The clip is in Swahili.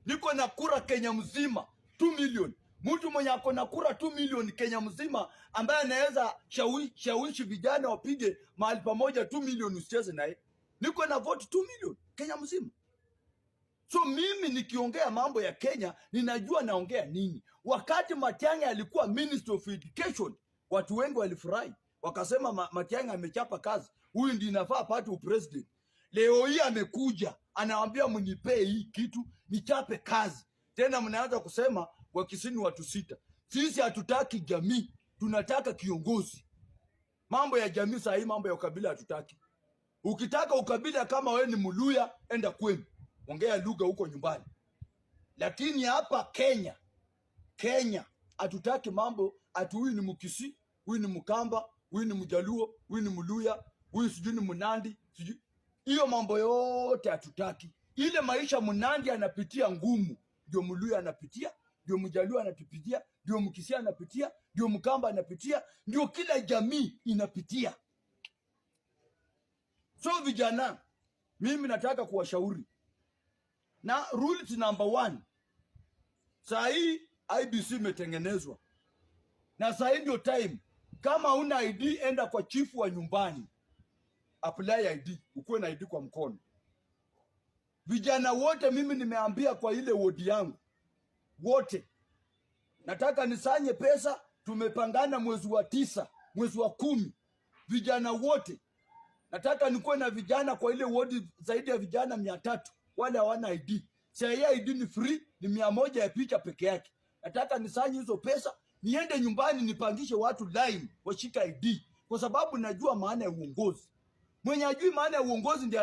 Niko na kura Kenya mzima 2 milioni. Mtu mwenye ako na kura 2 milioni Kenya mzima ambaye anaweza shawishi vijana wapige mahali pamoja 2 milioni usicheze naye. Niko na vote 2 milioni Kenya mzima. So mimi nikiongea mambo ya Kenya ninajua naongea nini. Wakati Matiang'i alikuwa Minister of Education, watu wengi walifurahi. Wakasema Matiang'i amechapa kazi. Huyu ndiye inafaa apate upresident. Leo hii amekuja, anawaambia mnipee hii kitu, nichape kazi. Tena mnaanza kusema Wakisini watu 6. Sisi hatutaki jamii, tunataka kiongozi. Mambo ya jamii saa hii, mambo ya ukabila hatutaki. Ukitaka ukabila kama wewe ni Mluya, enda kwenu. Ongea lugha huko nyumbani. Lakini hapa Kenya hatutaki mambo ati huyu ni Mkisii, huyu ni Mkamba, huyu ni Mjaluo, huyu ni Mluya, huyu sijui ni Mnandi, sijui. Hiyo mambo yote hatutaki. Ile maisha Mnandi anapitia ngumu, ndio Mluya anapitia, ndio Mjaluo anapitia, ndio Mkisii anapitia, ndio Mkamba anapitia, ndio kila jamii inapitia. So vijana, mimi nataka kuwashauri. Na rules number 1. Saa hii IBC imetengenezwa. Na saa hii ndio time. Kama una ID enda kwa chifu wa nyumbani. Apply ID, ukuwe na ID kwa mkono. Vijana wote mimi nimeambia kwa ile wodi yangu. Wote. Nataka nisanye pesa, tumepangana mwezi wa 9, mwezi wa 10. Vijana wote. Nataka nikuwe na vijana kwa ile wodi zaidi ya vijana 300. Wale hawana ID. Sasa hii ID ni free, ni 100 ya picha peke yake. Nataka nisanye hizo pesa, niende nyumbani nipangishe watu line washika ID. Kwa sababu najua maana ya uongozi. Mwenye ajui maana ya uongozi ndiye